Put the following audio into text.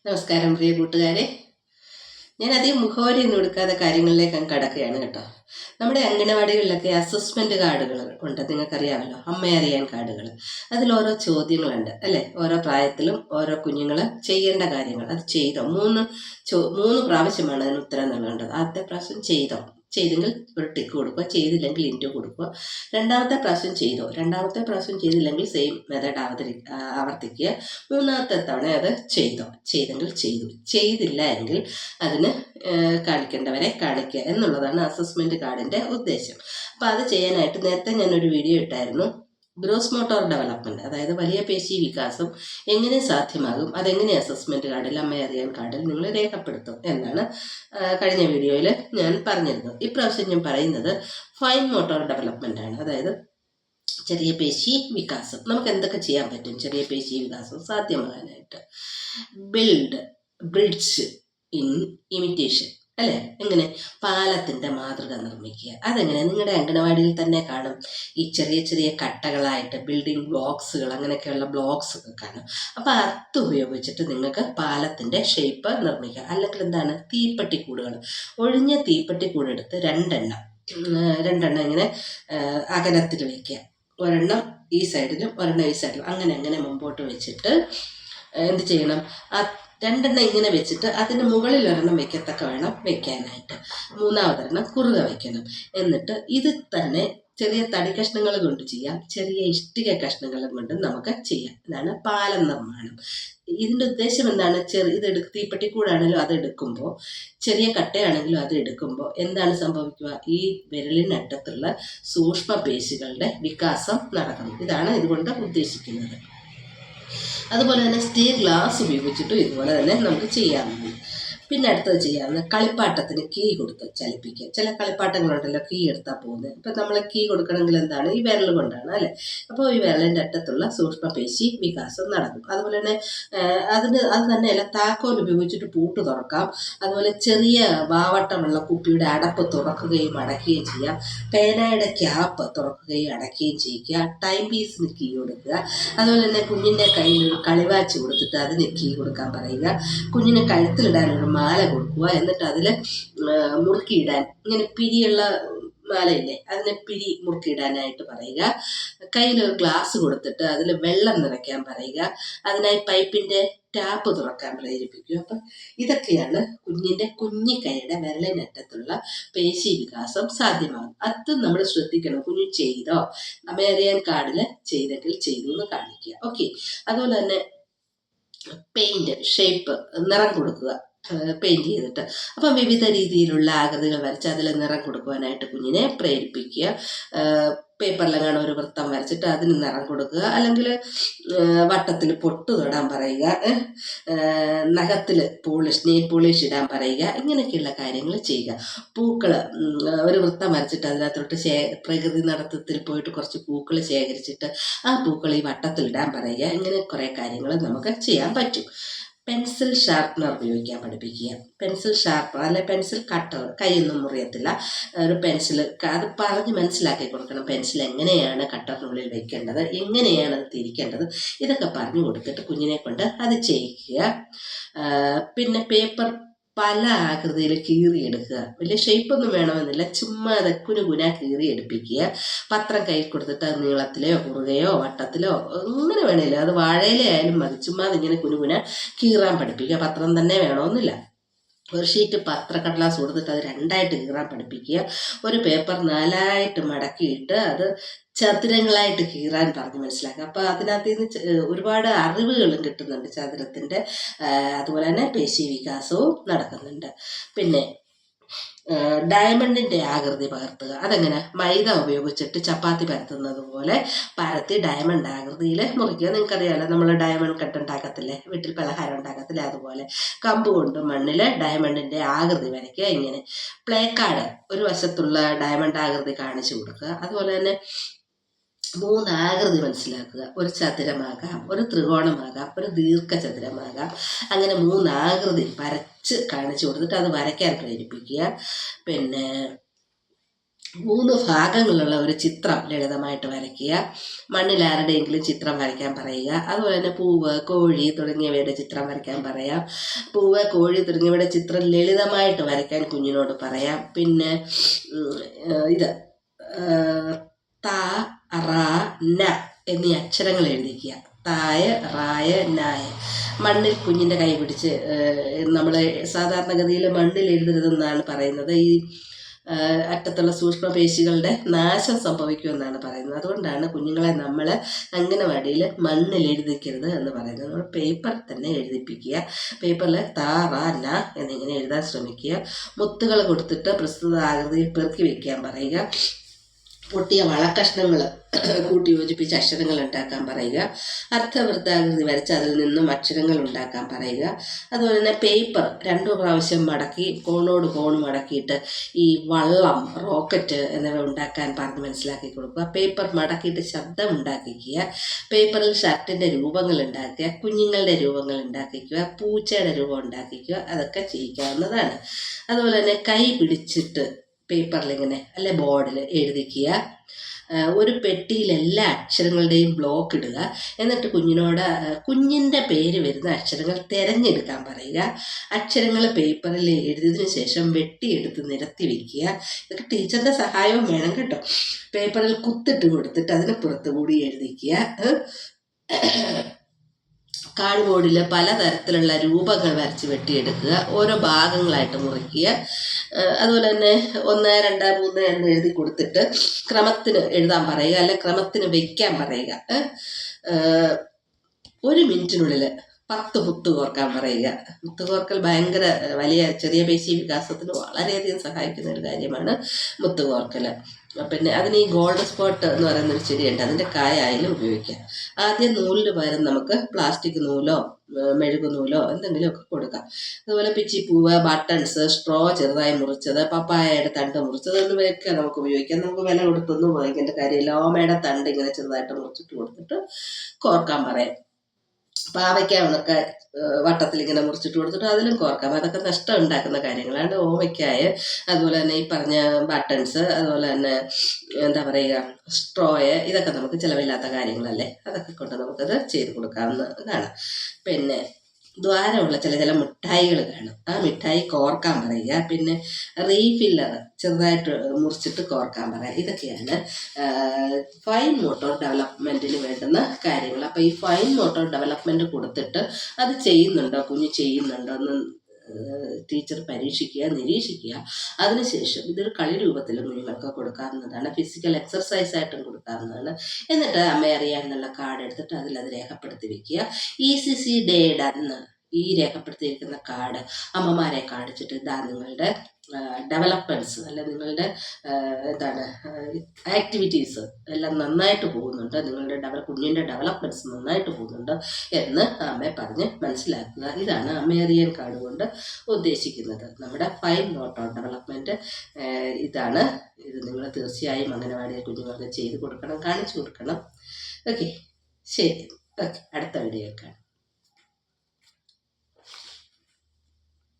നമസ്കാരം പ്രിയ കൂട്ടുകാരെ. ഞാൻ അധികം മുഖവരിയൊന്നും എടുക്കാതെ കാര്യങ്ങളിലേക്ക് അങ്ങ് കടക്കുകയാണ് കേട്ടോ. നമ്മുടെ അംഗനവാടികളിലൊക്കെ അസസ്മെന്റ് കാർഡുകൾ ഉണ്ട്, നിങ്ങൾക്കറിയാമല്ലോ, അമ്മയറിയാൻ കാർഡുകൾ. അതിൽ ഓരോ ചോദ്യങ്ങളുണ്ട് അല്ലേ? ഓരോ പ്രായത്തിലും ഓരോ കുഞ്ഞുങ്ങൾ ചെയ്യേണ്ട കാര്യങ്ങൾ അത് ചെയ്തോ. മൂന്ന് പ്രാവശ്യമാണ് അതിന് ഉത്തരം നൽകേണ്ടത്. ആദ്യത്തെ പ്രാവശ്യം ചെയ്തെങ്കിൽ ഒരു ടിക്ക് കൊടുക്കുക, ചെയ്തില്ലെങ്കിൽ ഇൻറ്റു കൊടുക്കുക. രണ്ടാമത്തെ പ്രാവശ്യം രണ്ടാമത്തെ പ്രാവശ്യം ചെയ്തില്ലെങ്കിൽ സെയിം മെത്തേഡ് ആവർത്തിക്കുക. മൂന്നാമത്തെ തവണ അത് ചെയ്തെങ്കിൽ ചെയ്തില്ല എങ്കിൽ അതിന് കാണിക്കേണ്ടവരെ കാണിക്കുക എന്നുള്ളതാണ് അസസ്മെന്റ് കാർഡിന്റെ ഉദ്ദേശം. അപ്പോൾ അത് ചെയ്യാനായിട്ട് നേരത്തെ ഞാനൊരു വീഡിയോ ഇട്ടായിരുന്നു. ഗ്രോസ് മോട്ടോർ ഡെവലപ്മെന്റ്, അതായത് വലിയ പേശി വികാസം എങ്ങനെ സാധ്യമാകും, അതെങ്ങനെ അസസ്മെന്റ് കാർഡിൽ, അമ്മയറിയാൻ കാർഡിൽ നിങ്ങൾ രേഖപ്പെടുത്തും എന്നാണ് കഴിഞ്ഞ വീഡിയോയിൽ ഞാൻ പറഞ്ഞിരുന്നത്. ഇപ്രാവശ്യം ഞാൻ പറയുന്നത് ഫൈൻ മോട്ടോർ ഡെവലപ്മെന്റ് ആണ്. അതായത് ചെറിയ പേശി വികാസം നമുക്ക് എന്തൊക്കെ ചെയ്യാൻ പറ്റും ചെറിയ പേശി വികാസം സാധ്യമാകാനായിട്ട്. ബ്രിഡ്ജ് ഇൻ ഇമിറ്റേഷൻ അല്ലേ? എങ്ങനെ പാലത്തിന്റെ മാതൃക നിർമ്മിക്കുക. അതെങ്ങനെ നിങ്ങളുടെ അംഗനവാടിയിൽ തന്നെ കാണും. ഈ ചെറിയ ചെറിയ കട്ടകളായിട്ട് ബിൽഡിംഗ് ബ്ലോക്സുകൾ, അങ്ങനെയൊക്കെയുള്ള ബ്ലോക്സ് ഒക്കെ കാണും. അപ്പോൾ അത് ഉപയോഗിച്ചിട്ട് നിങ്ങൾക്ക് പാലത്തിന്റെ ഷേപ്പ് നിർമ്മിക്കുക. അല്ലെങ്കിൽ എന്താണ്, തീപ്പെട്ടിക്കൂടുകൾ, ഒഴിഞ്ഞ തീപ്പെട്ടിക്കൂടെടുത്ത് രണ്ടെണ്ണം ഇങ്ങനെ അകലത്തിൽ വയ്ക്കുക. ഒരെണ്ണം ഈ സൈഡിലും ഒരെണ്ണം ഈ സൈഡിലും, അങ്ങനെ മുമ്പോട്ട് വെച്ചിട്ട് എന്ത് ചെയ്യണം, രണ്ടെണ്ണം ഇങ്ങനെ വെച്ചിട്ട് അതിന് മുകളിൽ ഒരെണ്ണം വെക്കത്തക്ക വേണം വെക്കാനായിട്ട്. മൂന്നാമതൊരെണ്ണം കുറുക വെക്കണം. എന്നിട്ട് ഇത് തന്നെ ചെറിയ തടി കഷ്ണങ്ങൾ കൊണ്ട് ചെയ്യാം, ചെറിയ ഇഷ്ടിക കഷ്ണങ്ങൾ കൊണ്ട് നമുക്ക് ചെയ്യാം. ഇതാണ് പാലം നിർമ്മാണം. ഇതിൻ്റെ ഉദ്ദേശം എന്താണ്? തീപ്പെട്ടിക്കൂടാണെങ്കിലും അത് എടുക്കുമ്പോൾ, ചെറിയ കട്ടയാണെങ്കിലും അത് എടുക്കുമ്പോൾ എന്താണ് സംഭവിക്കുക? ഈ വിരലിനറ്റത്തുള്ള സൂക്ഷ്മ പേശികളുടെ വികാസം നടക്കണം. ഇതാണ് ഇതുകൊണ്ട് ഉദ്ദേശിക്കുന്നത്. അതുപോലെ തന്നെ സ്റ്റീൽ ഗ്ലാസ് ഉപയോഗിച്ചിട്ടും ഇതുപോലെ തന്നെ നമുക്ക് ചെയ്യാവുന്നതാണ്. പിന്നെ അടുത്തത് ചെയ്യാവുന്ന കളിപ്പാട്ടത്തിന് കീ കൊടുത്ത് ചലിപ്പിക്കുക. ചില കളിപ്പാട്ടങ്ങളുണ്ടല്ലോ കീ എടുത്താൽ പോകുന്നത്. ഇപ്പം നമ്മൾ കീ കൊടുക്കണമെങ്കിൽ എന്താണ്, ഈ വിരൽ കൊണ്ടാണ് അല്ലേ? അപ്പോൾ ഈ വിരലിൻ്റെ അറ്റത്തുള്ള സൂക്ഷ്മപേശി വികാസം നടക്കും. അതുപോലെ തന്നെ അത് തന്നെയല്ല, താക്കോൽ ഉപയോഗിച്ചിട്ട് പൂട്ട് തുറക്കാം. അതുപോലെ ചെറിയ വാവട്ടമുള്ള കുപ്പിയുടെ അടപ്പ് തുറക്കുകയും അടയ്ക്കുകയും ചെയ്യാം. പേനയുടെ ക്യാപ്പ് തുറക്കുകയും അടയ്ക്കുകയും ചെയ്യുക. ടൈം പീസിന് കീ കൊടുക്കുക. അതുപോലെ തന്നെ കുഞ്ഞിൻ്റെ കയ്യിൽ ഒരു കളിവാച്ച് കൊടുത്തിട്ട് അതിന് കീ കൊടുക്കാൻ പറയുക. കുഞ്ഞിന് കഴുത്തിലിടാനൊരു മാല കൊടുക്കുക. എന്നിട്ട് അതിൽ മുറുക്കിയിടാൻ, ഇങ്ങനെ പിരിയുള്ള മാലയില്ലേ, അതിനെ മുറുക്കിയിടാനായിട്ട് പറയുക. കയ്യിലൊരു ഗ്ലാസ് കൊടുത്തിട്ട് അതിൽ വെള്ളം നിറയ്ക്കാൻ പറയുക. അതിനായി പൈപ്പിന്റെ ടാപ്പ് തുറക്കാൻ പ്രേരിപ്പിക്കുക. അപ്പം ഇതൊക്കെയാണ് കുഞ്ഞിന്റെ കുഞ്ഞിക്കൈയുടെ വിരലിനറ്റത്തുള്ള പേശി വികാസം സാധ്യമാകും. അത് നമ്മൾ ശ്രദ്ധിക്കണം. കുഞ്ഞു ചെയ്തോ, അമ്മയറിയാൻ കാർഡിൽ ചെയ്തെങ്കിൽ ചെയ്തു എന്ന് കാണിക്കുക. ഓക്കെ. അതുപോലെ തന്നെ പെയിന്റ്, ഷേപ്പ്, നിറം കൊടുക്കുക. പെയിന്റ് ചെയ്തിട്ട് അപ്പം വിവിധ രീതിയിലുള്ള ആകൃതികൾ വരച്ച് അതിൽ നിറം കൊടുക്കുവാനായിട്ട് കുഞ്ഞിനെ പ്രേരിപ്പിക്കുക. പേപ്പറിലെങ്ങാനും ഒരു വൃത്തം വരച്ചിട്ട് അതിന് നിറം കൊടുക്കുക. അല്ലെങ്കിൽ വട്ടത്തിൽ പൊട്ട് തൊടാൻ പറയുക. നഖത്തിൽ നെയിൽ പോളിഷ് ഇടാൻ പറയുക. ഇങ്ങനെയൊക്കെയുള്ള കാര്യങ്ങൾ ചെയ്യുക. പൂക്കൾ, ഒരു വൃത്തം വരച്ചിട്ട് അതിനകത്തോട്ട് പ്രകൃതി നടത്തത്തിൽ പോയിട്ട് കുറച്ച് പൂക്കൾ ശേഖരിച്ചിട്ട് ആ പൂക്കൾ ഈ വട്ടത്തിൽ ഇടാൻ പറയുക. ഇങ്ങനെ കുറേ കാര്യങ്ങൾ നമുക്ക് ചെയ്യാൻ പറ്റും. പെൻസിൽ ഷാർപ്പനർ ഉപയോഗിക്കാൻ പഠിപ്പിക്കുക. പെൻസിൽ ഷാർപ്പനർ അല്ലെ പെൻസിൽ കട്ടർ, കൈയൊന്നും മുറിയത്തില്ല. ഒരു പെൻസിൽ അത് പറഞ്ഞ് മനസ്സിലാക്കി കൊടുക്കണം. പെൻസിൽ എങ്ങനെയാണ് കട്ടറിനുള്ളിൽ വെക്കേണ്ടത്, എങ്ങനെയാണ് അത് തിരിക്കേണ്ടത്, ഇതൊക്കെ പറഞ്ഞു കൊടുത്തിട്ട് കുഞ്ഞിനെ കൊണ്ട് അത് ചെയ്യിക്കുക. പിന്നെ പേപ്പർ പല ആകൃതിയിൽ കീറിയെടുക്കുക. വലിയ ഷേപ്പൊന്നും വേണമെന്നില്ല, ചുമ്മാ അത് കുനുകുന കീറിയെടുപ്പിക്കുക. പത്രം കയ്യിൽ കൊടുത്തിട്ട് അത് നീളത്തിലെയോ കുറുകയോ വട്ടത്തിലോ അങ്ങനെ വേണമല്ലോ, അത് വാഴയിലായാലും മതി, ചുമ്മാ അതിങ്ങനെ കുനുകുന കീറാൻ പഠിപ്പിക്കുക. പത്രം തന്നെ വേണമെന്നില്ല. ഒരു ഷീറ്റ് പത്രക്കടലാസ് കൊടുത്തിട്ട് അത് രണ്ടായിട്ട് കീറാൻ പഠിപ്പിക്കുക. ഒരു പേപ്പർ 4ആയിട്ട് മടക്കിയിട്ട് അത് ചതുരങ്ങളായിട്ട് കീറാൻ പറഞ്ഞ് മനസ്സിലാക്കുക. അപ്പോൾ അതിനകത്ത് നിന്ന് ഒരുപാട് അറിവുകളും കിട്ടുന്നുണ്ട് ചതുരത്തിൻ്റെ. അതുപോലെ തന്നെ പേശി വികാസവും നടക്കുന്നുണ്ട്. പിന്നെ ഡയമണ്ടിൻ്റെ ആകൃതി പകർത്തുക. അതെങ്ങനെ? മൈദ ഉപയോഗിച്ചിട്ട് ചപ്പാത്തി പരത്തുന്നത് പോലെ പരത്തി ഡയമണ്ട് ആകൃതിയിൽ മുറിക്കുക. നിങ്ങൾക്കറിയാമല്ലോ, നമ്മൾ ഡയമണ്ട് കട്ട് ഉണ്ടാക്കത്തില്ലേ, വീട്ടിൽ പലഹാരം ഉണ്ടാക്കത്തില്ലേ, അതുപോലെ കമ്പ് കൊണ്ട് മണ്ണിൽ ഡയമണ്ടിൻ്റെ ആകൃതി വരയ്ക്കുക. ഇങ്ങനെ പ്ലേ കാർഡ് ഒരു വശത്തുള്ള ഡയമണ്ട് ആകൃതി കാണിച്ചു കൊടുക്കുക. അതുപോലെ തന്നെ 3 ആകൃതി മനസ്സിലാക്കുക. ഒരു ചതുരമാകാം, ഒരു ത്രികോണമാകാം, ഒരു ദീർഘചതുരമാകാം. അങ്ങനെ 3 ആകൃതി വരച്ച് കാണിച്ചു കൊടുത്തിട്ട് അത് വരയ്ക്കാൻ പ്രേരിപ്പിക്കുക. പിന്നെ 3 ഭാഗങ്ങളുള്ള ഒരു ചിത്രം ലളിതമായിട്ട് വരയ്ക്കുക. മണ്ണിൽ ആരുടെയെങ്കിലും ചിത്രം വരയ്ക്കാൻ പറയുക. അതുപോലെ തന്നെ പൂവ്, കോഴി തുടങ്ങിയവയുടെ ചിത്രം വരയ്ക്കാൻ പറയാം. പൂവ്, കോഴി തുടങ്ങിയവയുടെ ചിത്രം ലളിതമായിട്ട് വരയ്ക്കാൻ കുഞ്ഞിനോട് പറയാം. പിന്നെ ഇത് ത, റ, ന എന്നീ അക്ഷരങ്ങൾ എഴുതിക്കുക. തായ, റായ, നായ. മണ്ണിൽ കുഞ്ഞിൻ്റെ കൈ പിടിച്ച് നമ്മൾ സാധാരണഗതിയിൽ മണ്ണിൽ എഴുതരുതെന്നാണ് പറയുന്നത്. ഈ അറ്റത്തുള്ള സൂക്ഷ്മപേശികളുടെ നാശം സംഭവിക്കുമെന്നാണ് പറയുന്നത്. അതുകൊണ്ടാണ് കുഞ്ഞുങ്ങളെ നമ്മൾ അംഗനവാടിയിൽ മണ്ണിൽ എഴുതിക്കരുത് എന്ന് പറയുന്നത്. നമ്മൾ പേപ്പറിൽ തന്നെ എഴുതിപ്പിക്കുക. പേപ്പറിൽ ത, റ, ന എന്നിങ്ങനെ എഴുതാൻ ശ്രമിക്കുക. മുത്തുകൾ കൊടുത്തിട്ട് പ്രസ്തുത ആകൃതിയിൽ പെറുക്കി വയ്ക്കാൻ പറയുക. പൊട്ടിയ വളക്കഷ്ണങ്ങൾ കൂട്ടി യോജിപ്പിച്ച് അക്ഷരങ്ങൾ ഉണ്ടാക്കാൻ പറയുക. അർത്ഥവൃത്താകൃതി വരച്ച് അതിൽ നിന്നും അക്ഷരങ്ങൾ ഉണ്ടാക്കാൻ പറയുക. അതുപോലെ തന്നെ പേപ്പർ 2 പ്രാവശ്യം മടക്കി കോണോട് കോണ് മടക്കിയിട്ട് ഈ വള്ളം, റോക്കറ്റ് എന്നിവ ഉണ്ടാക്കാൻ പറഞ്ഞ് മനസ്സിലാക്കി കൊടുക്കുക. പേപ്പർ മടക്കിയിട്ട് ശബ്ദം ഉണ്ടാക്കിക്കുക. പേപ്പറിൽ ഷർട്ടിൻ്റെ രൂപങ്ങൾ ഉണ്ടാക്കുക, കുഞ്ഞുങ്ങളുടെ രൂപങ്ങൾ ഉണ്ടാക്കിക്കുക, പൂച്ചയുടെ രൂപം ഉണ്ടാക്കിക്കുക. അതൊക്കെ ചെയ്യിക്കാവുന്നതാണ്. അതുപോലെ തന്നെ കൈ പിടിച്ചിട്ട് പേപ്പറിൽ ഇങ്ങനെ അല്ലെ ബോർഡിൽ എഴുതിക്കുക. ഒരു പെട്ടിയിൽ എല്ലാ അക്ഷരങ്ങളുടെയും ബ്ലോക്ക് ഇടുക. എന്നിട്ട് കുഞ്ഞിനോട് കുഞ്ഞിൻ്റെ പേര് വരുന്ന അക്ഷരങ്ങൾ തിരഞ്ഞെടുക്കാൻ പറയുക. അക്ഷരങ്ങൾ പേപ്പറിൽ എഴുതിയതിനു ശേഷം വെട്ടിയെടുത്ത് നിരത്തി വയ്ക്കുക. ഇതൊക്കെ ടീച്ചറിൻ്റെ സഹായവും വേണം കേട്ടോ. പേപ്പറിൽ കുത്തിട്ട് കൊടുത്തിട്ട് അതിന് പുറത്ത് കൂടി എഴുതിക്കുക. കാർഡ് ബോർഡിൽ പലതരത്തിലുള്ള രൂപങ്ങൾ വരച്ച് വെട്ടിയെടുക്കുക. ഓരോ ഭാഗങ്ങളായിട്ട് മുറിക്കുക. അതുപോലെ തന്നെ 1, 2, 3 എന്ന് എഴുതി കൊടുത്തിട്ട് ക്രമത്തിന് എഴുതാൻ പറയുക, അല്ലെ ക്രമത്തിന് വയ്ക്കാൻ പറയുക. 1 മിനിറ്റിനുള്ളിൽ 10 മുത്ത് കോർക്കാൻ പറയുക. മുത്ത് കോർക്കൽ ഭയങ്കര വലിയ ചെറിയ പേശി വികാസത്തിന് വളരെയധികം സഹായിക്കുന്ന ഒരു കാര്യമാണ് മുത്ത് കോർക്കൽ. പിന്നെ അതിന് ഈ ഗോൾഡ് സ്പോട്ട് എന്ന് പറയുന്നൊരു ചെടിയുണ്ട്, അതിൻ്റെ കായായാലും ഉപയോഗിക്കാം. ആദ്യം നൂലിന് പകരം നമുക്ക് പ്ലാസ്റ്റിക് നൂലോ മെഴുകുനൂലോ എന്തെങ്കിലുമൊക്കെ കൊടുക്കാം. അതുപോലെ പിച്ചിപ്പൂവ്, ബട്ടൺസ്, സ്ട്രോ ചെറുതായി മുറിച്ചത്, പപ്പായയുടെ തണ്ട് മുറിച്ചത് എന്നിവയൊക്കെ നമുക്ക് ഉപയോഗിക്കാം. നമുക്ക് വില കൊടുത്തൊന്നും വാങ്ങിക്കേണ്ട കാര്യമില്ല. ഓമയുടെ തണ്ട് ഇങ്ങനെ ചെറുതായിട്ട് മുറിച്ചിട്ട് കൊടുത്തിട്ട് കോർക്കാൻ പറയാം. പാവയ്ക്ക ഉണക്ക വട്ടത്തിൽ ഇങ്ങനെ മുറിച്ചിട്ട് കൊടുത്തിട്ട് അതിലും കോർക്കാം. അതൊക്കെ നഷ്ടം ഉണ്ടാക്കുന്ന കാര്യങ്ങളാണ്. ഓമയ്ക്കായ അതുപോലെ തന്നെ ഈ പറഞ്ഞ ബട്ടൺസ്, അതുപോലെ തന്നെ എന്താ പറയുക സ്ട്രോയ്, ഇതൊക്കെ നമുക്ക് ചിലവില്ലാത്ത കാര്യങ്ങളല്ലേ. അതൊക്കെ കൊണ്ട് നമുക്കത് ചെയ്ത് കൊടുക്കാവുന്നതാണ്. പിന്നെ ദ്വാരമുള്ള ചില മിഠായികൾ കാണും. ആ മിഠായി കോർക്കാൻ പറയുക. പിന്നെ റീഫില്ലർ ചെറുതായിട്ട് മുറിച്ചിട്ട് കോർക്കാൻ പറയുക. ഇതൊക്കെയാണ് ഫൈൻ മോട്ടോർ ഡെവലപ്മെൻറ്റിന് വേണ്ടുന്ന കാര്യങ്ങൾ. അപ്പോൾ ഈ ഫൈൻ മോട്ടോർ ഡെവലപ്മെൻറ്റ് കൊടുത്തിട്ട് അത് ചെയ്യുന്നുണ്ടോ, കുഞ്ഞ് ചെയ്യുന്നുണ്ടോ എന്ന് ടീച്ചർ പരീക്ഷിക്കുക, നിരീക്ഷിക്കുക. അതിനുശേഷം ഇതൊരു കളി രൂപത്തിൽ കുഞ്ഞുങ്ങൾക്ക് കൊടുക്കാവുന്നതാണ്. ഫിസിക്കൽ എക്സർസൈസ് ആയിട്ടും കൊടുക്കാവുന്നതാണ്. എന്നിട്ട് അമ്മ അറിയാമെന്നുള്ള കാർഡ് എടുത്തിട്ട് അതിലത് രേഖപ്പെടുത്തി വെക്കുക. ECC ഡേ ഡന്ന് ഈ രേഖപ്പെടുത്തിയിരിക്കുന്ന കാർഡ് അമ്മമാരെ കാണിച്ചിട്ട് ഇതാ നിങ്ങളുടെ ഡെവലപ്മെൻറ്റ്സ് അല്ല നിങ്ങളുടെ എന്താണ് ആക്ടിവിറ്റീസ് എല്ലാം നന്നായിട്ട് പോകുന്നുണ്ട്, നിങ്ങളുടെ കുഞ്ഞിൻ്റെ ഡെവലപ്മെൻറ്റ്സ് നന്നായിട്ട് പോകുന്നുണ്ട് എന്ന് അമ്മയെ പറഞ്ഞ് മനസ്സിലാക്കുക. ഇതാണ് അമ്മേറിയൻ കാർഡ് കൊണ്ട് ഉദ്ദേശിക്കുന്നത്. നമ്മുടെ ഫൈൻ മോട്ടോർ ഡെവലപ്മെൻറ്റ് ഇതാണ്. ഇത് നിങ്ങൾ തീർച്ചയായും അംഗനവാടി കുഞ്ഞുങ്ങൾക്ക് ചെയ്ത് കൊടുക്കണം, കാണിച്ചു കൊടുക്കണം. ഓക്കെ, ശരി. ഓക്കെ, അടുത്ത വീഡിയോ കാണാം.